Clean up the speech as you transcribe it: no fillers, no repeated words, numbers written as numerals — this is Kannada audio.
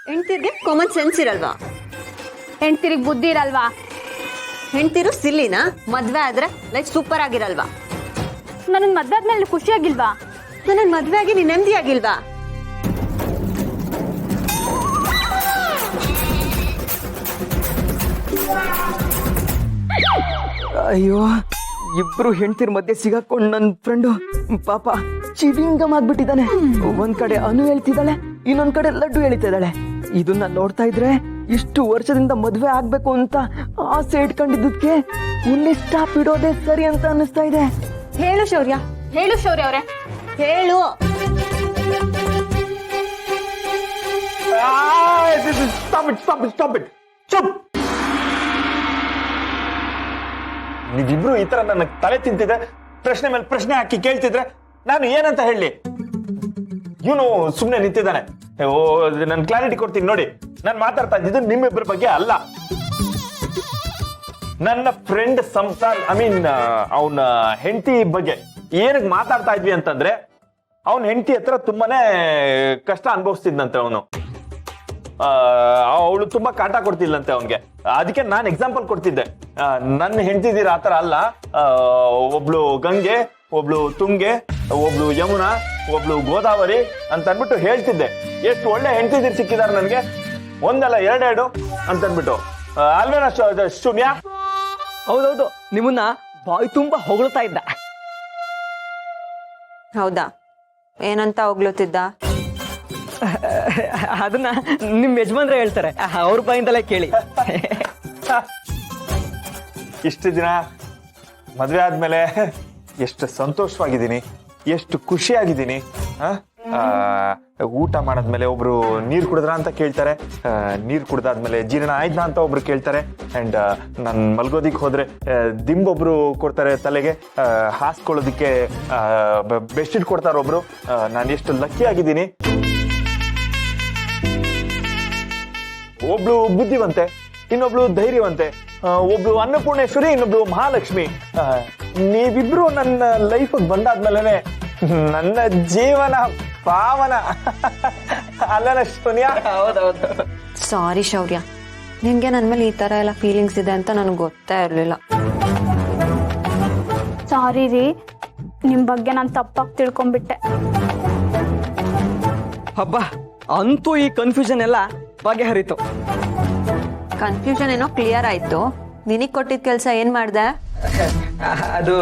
ಹೆಂಡ್ತಿರ್ಗೆ ಕಾಮನ್ ಸೆನ್ಸ್ ಇರಲ್ವಾ? ಹೆಂಡ್ತಿರಿಗೆ ಬುದ್ಧಿ ಇರಲ್ವಾ? ಹೆಂಡ್ತಿರು ಸಿಲ್ಲಿನಾ? ಮದ್ವೆ ಆದ್ರೆ ಲೈಫ್ ಸೂಪರ್ ಆಗಿರಲ್ವಾ? ನನಗೆ ಮದ್ವೆ ಆದ್ಮೇಲೆ ಖುಷಿಯಾಗಿಲ್ವಾ? ನನ್ನ ಮದ್ವೆ ಆಗಿ ನೀನ್ ನೆಮ್ಮದಿ ಆಗಿಲ್ವಾ? ಅಯ್ಯೋ, ಇಬ್ರು ಹೆಂಡ್ತಿರ್ ಮಧ್ಯೆ ಸಿಗಾಕೊಂಡು ನನ್ನ ಫ್ರೆಂಡು ಪಾಪ ಚಿವಿಂಗಮ್ ಆಗ್ಬಿಟ್ಟಿದ್ದಾನೆ. ಒಂದ್ ಕಡೆ ಅನು ಹೇಳ್ತಿದ್ದಾಳೆ, ಇನ್ನೊಂದ್ ಕಡೆ ಲಡ್ಡು ಹೇಳ್ತಿದ್ದಾಳೆ. ಇದನ್ನ ನೋಡ್ತಾ ಇದ್ರೆ ಇಷ್ಟು ವರ್ಷದಿಂದ ಮದ್ವೆ ಆಗ್ಬೇಕು ಅಂತ ಆಸೆ ಇಟ್ಕೊಂಡಿದ್ದಕ್ಕೆ ಇಲ್ಲಿ ಸ್ಟಾಪ್ ಇಡೋದೇ ಸರಿ ಅಂತ ಅನಿಸ್ತಾ ಇದೆ. ಹೇಳು ಶೌರ್ಯ, ಹೇಳು ಶೌರ್ಯ ಅವ್ರೆ, ಹೇಳು. ನೀವಿಬ್ರು ಈ ತರ ನನ್ನ ತಲೆ ತಿಂತಿದೆ, ಪ್ರಶ್ನೆ ಮೇಲೆ ಪ್ರಶ್ನೆ ಹಾಕಿ ಕೇಳ್ತಿದ್ರೆ ನಾನು ಏನಂತ ಹೇಳಿ? ಇವನು ಸುಮ್ನೆ ನಿಂತಿದ್ದಾನೆ. ಓ, ನಾನು ಕ್ಲಾರಿಟಿ ಕೊಡ್ತೀನಿ ನೋಡಿ. ನಾನು ಮಾತಾಡ್ತಾ ಇದ್ದಿದ್ದು ನಿಮ್ಮಿಬ್ಬರ ಬಗ್ಗೆ ಅಲ್ಲ. ನನ್ನ ಫ್ರೆಂಡ್ ಸಂಸಾರ್, ಅವನ ಹೆಂಡತಿ ಬಗ್ಗೆ ಏನಕ್ಕೆ ಮಾತಾಡ್ತಾ ಇದ್ವಿ ಅಂತಂದ್ರೆ, ಅವನ ಹೆಂಡತಿ ಹತ್ರ ತುಂಬಾನೇ ಕಷ್ಟ ಅನುಭವಿಸ್ತಿದ್ನಂತೆ ಅವನು. ಅವಳು ತುಂಬಾ ಕಾಟ ಕೊಡ್ತಿಲ್ಲಂತೆ ಅವನ್ಗೆ. ಅದಕ್ಕೆ ನಾನು ಎಕ್ಸಾಂಪಲ್ ಕೊಡ್ತಿದ್ದೆ. ನನ್ನ ಹೆಂಡತಿದ್ದೀರ ಆತರ ಅಲ್ಲ, ಒಬ್ಳು ಗಂಗೆ, ಒಬ್ಳು ತುಂಗೆ, ಒಬ್ಳು ಯಮುನಾ, ಒಬ್ಳು ಗೋದಾವರಿ ಅಂತ ಅನ್ಬಿಟ್ಟು ಹೇಳ್ತಿದ್ದೆ. ಎಷ್ಟು ಒಳ್ಳೆ ಹೆಂಡತಿದ್ದೀರ್ ಸಿಕ್ಕಿದಾರೆ ನನ್ಗೆ, ಒಂದಲ್ಲ ಎರಡೆರಡು ಅಂತ ಅನ್ಬಿಟ್ಟು. ಅಲ್ವೇನಾ ಶೂನ್ಯ? ಹೌದೌದು, ನಿಮ್ಮನ್ನ ಬಾಯಿ ತುಂಬಾ ಹೊಗಳ್ತಾ ಇದ್ದ. ಹೌದಾ? ಏನಂತ ಹೋಗ್ಲುತ್ತಿದ್ದ? ಅದನ್ನ ನಿಮ್ ಯಜಮಾನ್ರೆ ಹೇಳ್ತಾರೆ, ಅವ್ರ ಬಾಯಿಂದಲೇ ಕೇಳಿ. ಇಷ್ಟು ದಿನ ಮದ್ವೆ ಆದ್ಮೇಲೆ ಎಷ್ಟು ಸಂತೋಷವಾಗಿದ್ದೀನಿ, ಎಷ್ಟು ಖುಷಿಯಾಗಿದ್ದೀನಿ. ಊಟ ಮಾಡಾದ್ಮೇಲೆ ಒಬ್ರು ನೀರ್ ಕುಡಿದ್ರ ಅಂತ ಕೇಳ್ತಾರೆ, ನೀರ್ ಕುಡ್ದಾದ್ಮೇಲೆ ಜೀರ್ಣ ಆಯ್ತಾ ಅಂತ ಒಬ್ರು ಕೇಳ್ತಾರೆ. ಅಂಡ್ ನಾನು ಮಲ್ಗೋದಿಕ್ ಹೋದ್ರೆ ದಿಂಬೊಬ್ರು ಕೊಡ್ತಾರೆ ತಲೆಗೆ, ಹಾಸ್ಕೊಳ್ಳೋದಿಕ್ಕೆ ಬೆಡ್ಶೀಟ್ ಕೊಡ್ತಾರೆ ಒಬ್ರು. ನಾನು ಎಷ್ಟು ಲಕ್ಕಿ ಆಗಿದ್ದೀನಿ. ಒಬ್ಳು ಬುದ್ಧಿವಂತೆ, ಇನ್ನೊಬ್ಳು ಧೈರ್ಯವಂತೆ, ಒಬ್ಳು ಅನ್ನಪೂರ್ಣೇಶ್ವರಿ, ಇನ್ನೊಬ್ಳು ಮಹಾಲಕ್ಷ್ಮಿ. ನೀವಿಬ್ರು ನನ್ನ ಲೈಫ್ ಬಂದಾದ್ಮೇಲೆ ನನ್ನ ಜೀವನ ಪಾವನ ಅಲ್ಲನ ಶೂನ್ಯ? ಹೌದೌದು. ಸಾರಿ ಶೌರ್ಯ, ನಿಮ್ಗೆ ನನ್ ಮೇಲೆ ಈ ತರ ಎಲ್ಲ ಫೀಲಿಂಗ್ಸ್ ಇದೆ ಅಂತ ನನಗೆ ಗೊತ್ತೇ ಇರ್ಲಿಲ್ಲ. ಸಾರಿ ರೀ, ನಿಮ್ ಬಗ್ಗೆ ನಾನು ತಪ್ಪಾಗಿ ತಿಳ್ಕೊಂಡ್ಬಿಟ್ಟೆ. ಹಬ್ಬ, ಅಂತೂ ಈ ಕನ್ಫ್ಯೂಷನ್ ಎಲ್ಲ ಬಗೆಹರಿತು. ಕನ್ಫ್ಯೂಷನ್ ಏನೋ ಕ್ಲಿಯರ್ ಆಯ್ತು. ನಿನಗ್ ಕೊಟ್ಟಿದ್ ಕೆಲ್ಸ ಏನ್ ಮಾಡ್ದೆ? ಅದು